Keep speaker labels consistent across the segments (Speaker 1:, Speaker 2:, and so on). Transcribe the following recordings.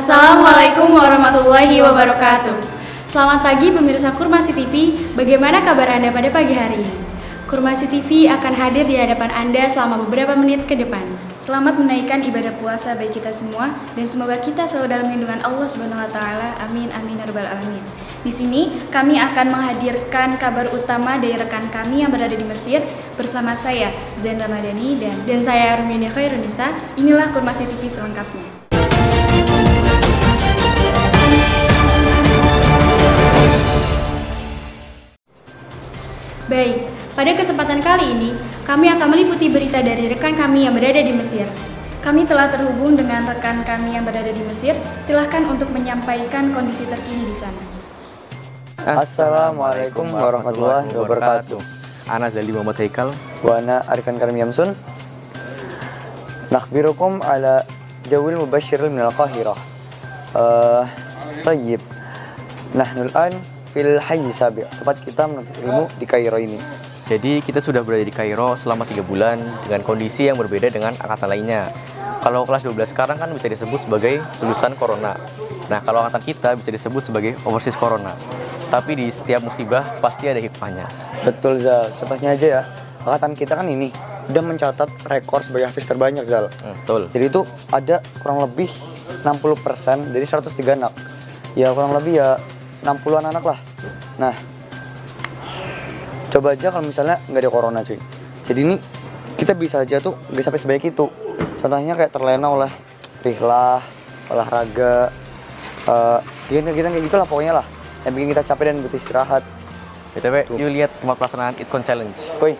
Speaker 1: Assalamualaikum warahmatullahi wabarakatuh. Selamat pagi pemirsa Kurmasi TV. Bagaimana kabar Anda pada pagi hari ini? Kurmasi TV akan hadir di hadapan Anda selama beberapa menit ke depan. Selamat menaikkan ibadah puasa bagi kita semua dan semoga kita selalu dalam lindungan Allah Subhanahu wa taala. Amin amin ya rabbal alamin. Di sini kami akan menghadirkan kabar utama dari rekan kami yang berada di Mesir bersama saya Zain Ramadhani dan saya Rumini Khairunisa. Inilah Kurmasi TV selengkapnya. Baik, pada kesempatan kali ini, kami akan meliputi berita dari rekan kami yang berada di Mesir. Kami telah terhubung dengan rekan kami yang berada di Mesir. Silahkan untuk menyampaikan kondisi terkini di sana.
Speaker 2: Assalamualaikum warahmatullahi wabarakatuh.
Speaker 3: Ana Zali Muhammad Haikal.
Speaker 2: Wa ana Arifan Karim Yamsun. Nakhbirukum ala jawil mubashir min al-Qahirah. Tayyib. Nahnu al-an fil hayy sabi'. Tempat kita menuntut ilmu di Kairo ini.
Speaker 3: Jadi kita sudah berada di Kairo selama 3 bulan dengan kondisi yang berbeda dengan angkatan lainnya. Kalau kelas 12 sekarang kan bisa disebut sebagai lulusan corona. Nah, kalau angkatan kita bisa disebut sebagai overseas corona. Tapi di setiap musibah pasti ada hikmahnya.
Speaker 2: Betul, Zal. Contohnya aja ya, angkatan kita kan ini udah mencatat rekor sebagai hafiz terbanyak, Zal.
Speaker 3: Betul.
Speaker 2: Jadi itu ada kurang lebih 60% dari 103 anak. Ya kurang lebih ya 60-an anak lah. Nah, coba aja kalau misalnya nggak ada corona, cuy. Jadi ini kita bisa aja tuh nggak sampai sebaik itu. Contohnya kayak terlena oleh rihlah, olahraga, kegiatan kayak gitulah pokoknya lah. Yang bikin kita capek dan butuh istirahat.
Speaker 3: BTW, yuk lihat tempat pelaksanaan Itcon Challenge.
Speaker 2: Woi.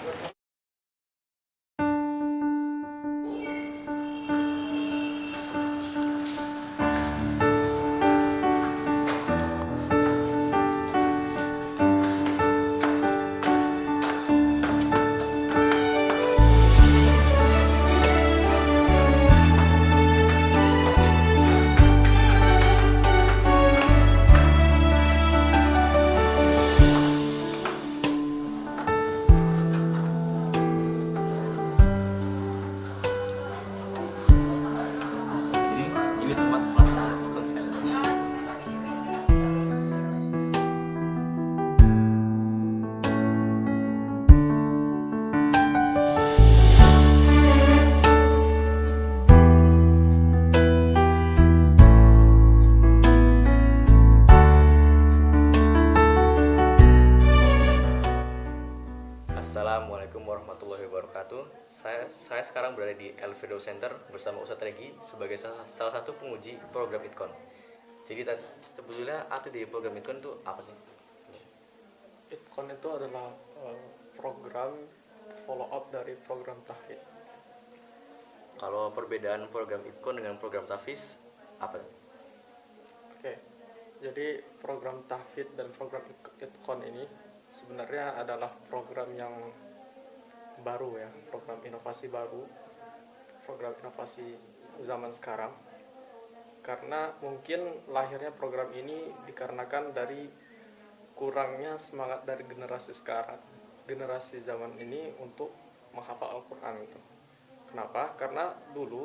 Speaker 3: Ini tempat pelaksanaan Itcon Challenge. Assalamualaikum warahmatullahi wabarakatuh. Saya sekarang berada di Elvedo Center bersama Ustadz Regi sebagai salah satu penguji program Itcon. Jadi sebetulnya arti dari program Itcon itu apa sih?
Speaker 4: Itcon itu adalah program follow up dari program tahfidz.
Speaker 3: Kalau perbedaan program Itcon dengan program Tahfiz apa?
Speaker 4: Oke, jadi program tahfidz dan program Itcon ini sebenarnya adalah program yang baru ya, program inovasi baru, program inovasi zaman sekarang. Karena mungkin lahirnya program ini dikarenakan dari kurangnya semangat dari generasi sekarang, generasi zaman ini untuk menghafal Al-Quran itu. Kenapa? Karena dulu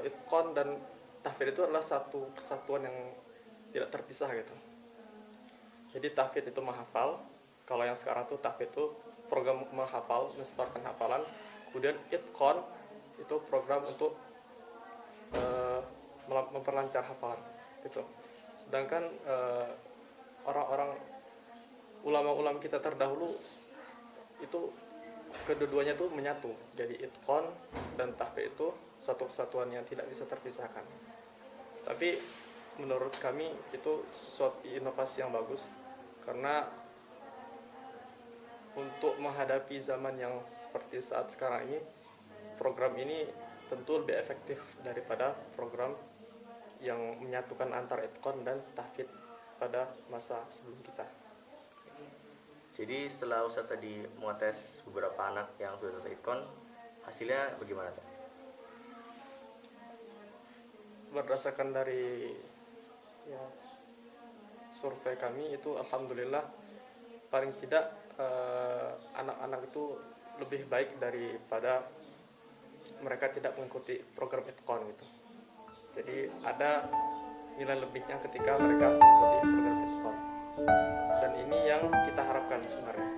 Speaker 4: Itcon dan tahfidz itu adalah satu kesatuan yang tidak terpisah gitu. Jadi tahfidz itu menghafal, kalau yang sekarang tuh tahfidz itu program menghafal, mensetorkan hafalan. Kemudian Itcon itu program untuk memperlancar hafalan gitu. Sedangkan orang-orang ulama-ulama kita terdahulu itu kedua-duanya tuh menyatu. Jadi Itcon dan tahfidz itu satu kesatuan yang tidak bisa terpisahkan. Tapi menurut kami itu sesuatu inovasi yang bagus karena untuk menghadapi zaman yang seperti saat sekarang ini, program ini tentu lebih efektif daripada program yang menyatukan antara Itcon dan tahfidz pada masa sebelum kita.
Speaker 3: Jadi setelah Ustadz tadi mengetes beberapa anak yang sudah selesai Itcon, hasilnya bagaimana?
Speaker 4: Berdasarkan dari ya, survei kami itu alhamdulillah paling tidak anak-anak itu lebih baik daripada mereka tidak mengikuti program Itcon gitu. Jadi ada nilai lebihnya ketika mereka mengikuti program ITKON. Dan ini yang kita harapkan sebenarnya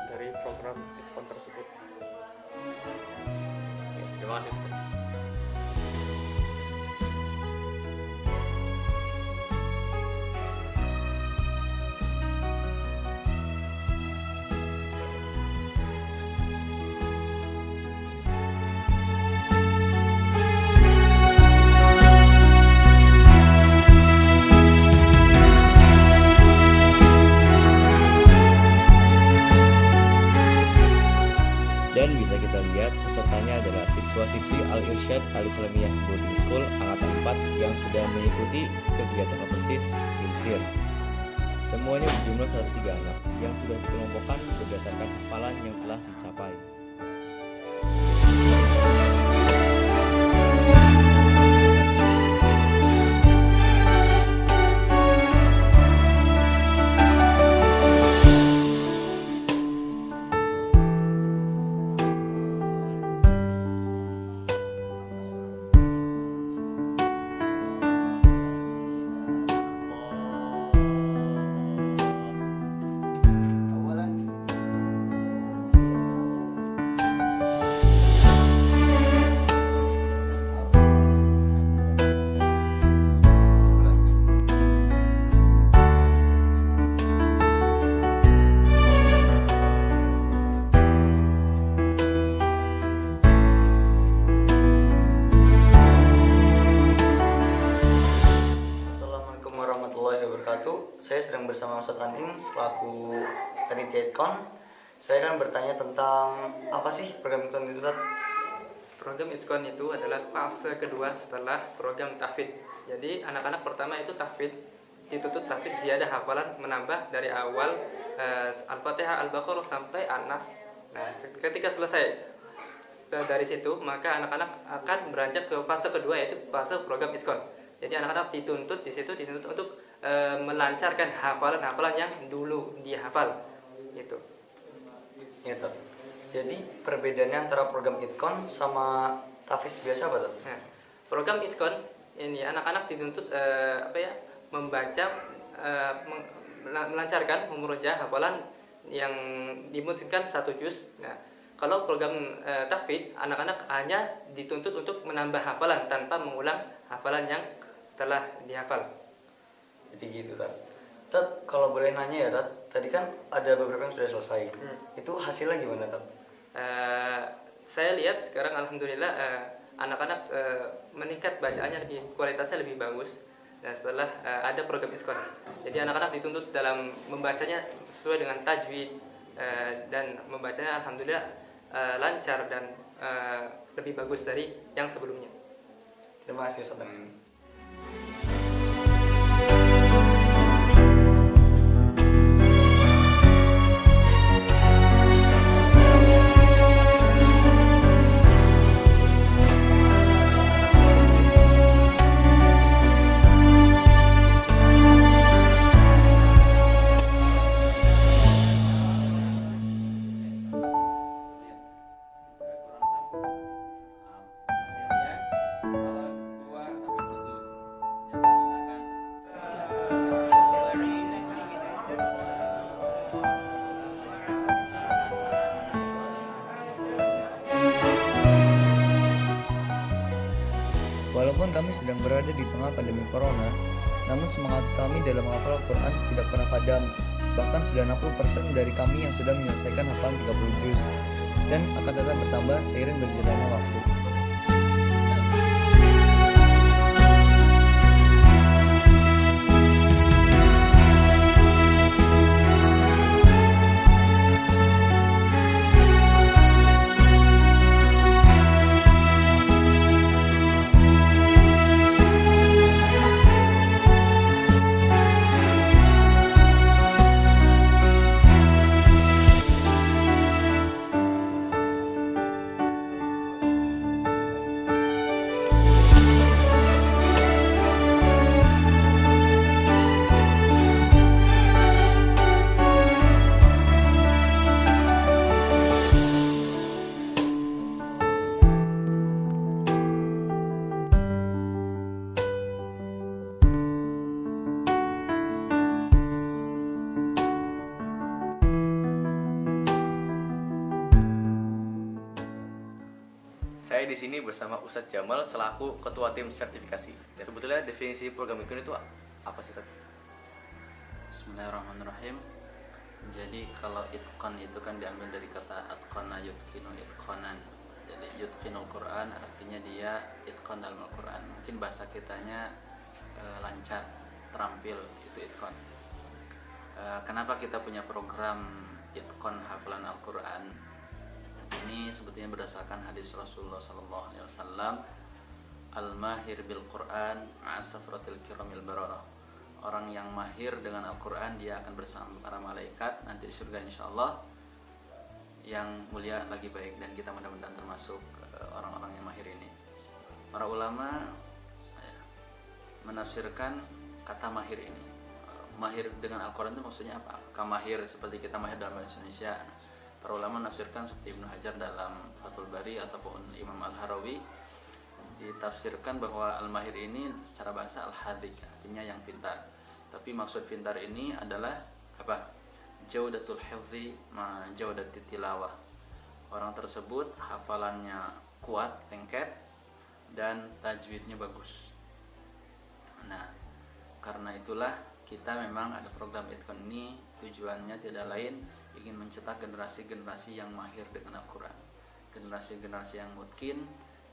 Speaker 4: dari program ITKON tersebut.
Speaker 3: Terima kasih, Ustaz. Dan bisa kita lihat pesertanya adalah siswa-siswi Al-Irsyad Al-Islamiyah Boarding School Angkatan 4 yang sudah mengikuti kegiatan overseas di Mesir. Semuanya berjumlah 103 anak yang sudah dikelompokkan berdasarkan hafalan yang telah dicapai.
Speaker 2: Assalamualaikum warahmatullahi wabarakatuh. Saya sedang bersama Ustadz Anim selaku panitia ITKON. Saya akan bertanya tentang apa sih program ITKON itu, Ustadz?
Speaker 5: Program ITKON itu adalah fase kedua setelah program tahfidz. Jadi anak-anak pertama itu tahfidz, dituntut tahfidz ziyadah hafalan, menambah dari awal Al-Fatihah, Al-Baqarah sampai An-Nas. Nah, ketika selesai dari situ, maka anak-anak akan beranjak ke fase kedua, yaitu fase program ITKON. Jadi anak-anak dituntut untuk melancarkan hafalan-hafalan yang dulu dia hafal, gitu.
Speaker 2: Ya, Tat. Jadi perbedaannya antara program ITKON sama tahfidz biasa apa, Tat?
Speaker 5: Nah, program ITKON ini anak-anak dituntut membaca, melancarkan memurojaah hafalan yang dimungkinkan 1 juz. Nah, kalau program tahfidz, anak-anak hanya dituntut untuk menambah hafalan tanpa mengulang hafalan yang telah dihafal.
Speaker 2: Jadi gitu, Tat. Tat, kalau boleh nanya ya, Tat. Tadi kan ada beberapa yang sudah selesai. Itu hasilnya gimana, Tat?
Speaker 5: Saya lihat sekarang alhamdulillah anak-anak meningkat bacaannya, kualitasnya lebih bagus. Dan setelah ada program ITKON, jadi anak-anak dituntut dalam membacanya sesuai dengan tajwid, dan membacanya alhamdulillah lancar dan lebih bagus dari yang sebelumnya.
Speaker 2: Terima kasih, Ustadz Anim. Walaupun kami sedang berada di tengah pandemi corona, namun semangat kami dalam menghafal Al-Quran tidak pernah padam. Bahkan sudah 60% dari kami yang sudah menyelesaikan hafalan 30 juz, dan akan tetap bertambah seiring berjalannya waktu.
Speaker 3: Saya di sini bersama Ustadz Jamal selaku Ketua Tim Sertifikasi. Dan sebetulnya definisi program ITKON itu apa sih tadi?
Speaker 6: Bismillahirrahmanirrahim. Jadi kalau itqan itu kan diambil dari kata atqana yutqinu itqanan. Jadi yutqinul Quran artinya dia itqan dalam Al-Quran. Mungkin bahasa kitanya lancar, terampil, itu itqan. Kenapa kita punya program itqan hafalan Al-Quran? Ini sebetulnya berdasarkan hadis Rasulullah SAW, al-mahir bil Quran ma'asafratil kiramil bararah. Orang yang mahir dengan Al-Quran dia akan bersama para malaikat nanti di surga insyaallah yang mulia lagi baik, dan kita mudah-mudahan termasuk orang-orang yang mahir ini. Para ulama menafsirkan kata mahir ini. Mahir dengan Al-Quran itu maksudnya apa? Kamahir seperti kita mahir dalam bahasa Indonesia. Para ulama menafsirkan seperti Ibnu Hajar dalam Fathul Bari ataupun Imam Al-Harawi ditafsirkan bahwa al-mahir ini secara bahasa al-hadik, artinya yang pintar. Tapi maksud pintar ini adalah apa? Jaudatul hifzi ma jaudatit tilawah. Orang tersebut hafalannya kuat, lengket, dan tajwidnya bagus. Nah, karena itulah kita memang ada program itqan ini, tujuannya tidak lain ingin mencetak generasi-generasi yang mahir dengan Al-Quran, generasi-generasi yang mungkin,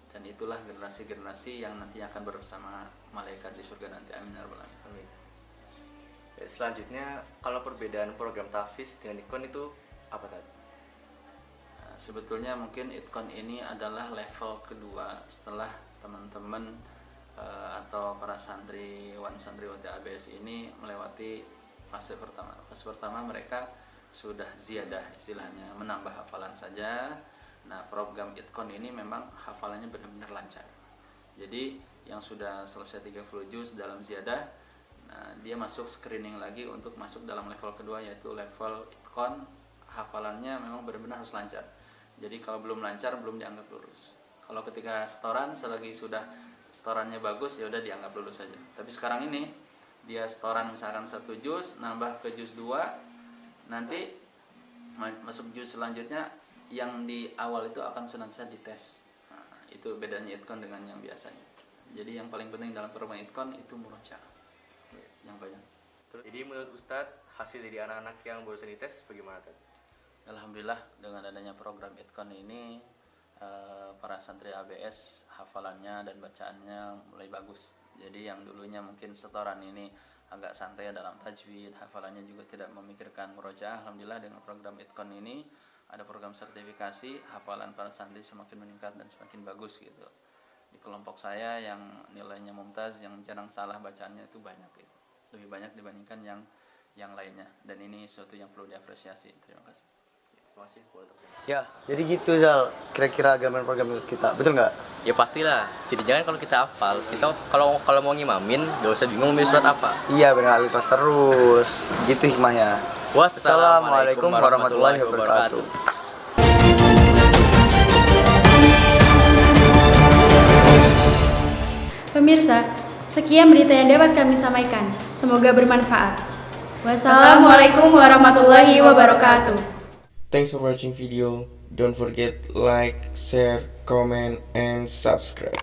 Speaker 6: dan itulah generasi-generasi yang nantinya akan bersama malaikat di surga nanti. Amin ya rabbal alamin.
Speaker 3: Selanjutnya, kalau perbedaan program tahfiz dengan itqan itu apa tadi?
Speaker 6: Sebetulnya mungkin itqan ini adalah level kedua setelah teman-teman atau para santriwan santriwati ABS ini melewati fase pertama. Fase pertama mereka sudah ziyadah, istilahnya menambah hafalan saja. Nah, program itqan ini memang hafalannya benar-benar lancar. Jadi yang sudah selesai 30 juz dalam ziyadah, nah, dia masuk screening lagi untuk masuk dalam level kedua, yaitu level itqan. Hafalannya memang benar-benar harus lancar. Jadi kalau belum lancar belum dianggap lulus. Kalau ketika setoran, selagi sudah setorannya bagus ya udah dianggap lulus saja. Tapi sekarang ini dia setoran misalkan 1 juz, nambah ke juz 2, nanti masuk juz selanjutnya yang di awal itu akan senantiasa dites. Nah, itu bedanya itqan dengan yang biasanya. Jadi yang paling penting dalam program itqan itu murojaah yang banyak.
Speaker 3: Jadi menurut Ustadz, hasil dari anak-anak yang barusan dites bagaimana tadi?
Speaker 6: Alhamdulillah dengan adanya program itqan ini para santri ABS hafalannya dan bacaannya mulai bagus. Jadi yang dulunya mungkin setoran ini agak santai dalam tajwid, hafalannya juga tidak memikirkan murojaah. Alhamdulillah dengan program itqan ini ada program sertifikasi, hafalan para santri semakin meningkat dan semakin bagus gitu. Di kelompok saya yang nilainya mumtaz, yang jarang salah bacaannya itu banyak gitu. Lebih banyak dibandingkan yang lainnya, dan ini sesuatu yang perlu diapresiasi. Terima kasih.
Speaker 3: Terima kasih.
Speaker 2: Ya, jadi gitu Zal, kira-kira gambaran program kita, betul nggak?
Speaker 3: Ya pastilah. Jadi jangan kalau kita hafal, kita kalau mau ngimamin gak usah bingung milih surat apa.
Speaker 2: Iya benar, ikhlas terus. Gitu hikmahnya. Wassalamualaikum warahmatullahi wabarakatuh.
Speaker 1: Pemirsa, sekian berita yang dapat kami sampaikan. Semoga bermanfaat. Wassalamualaikum warahmatullahi wabarakatuh.
Speaker 7: Thanks for watching video. Don't forget like, share, comment, and subscribe.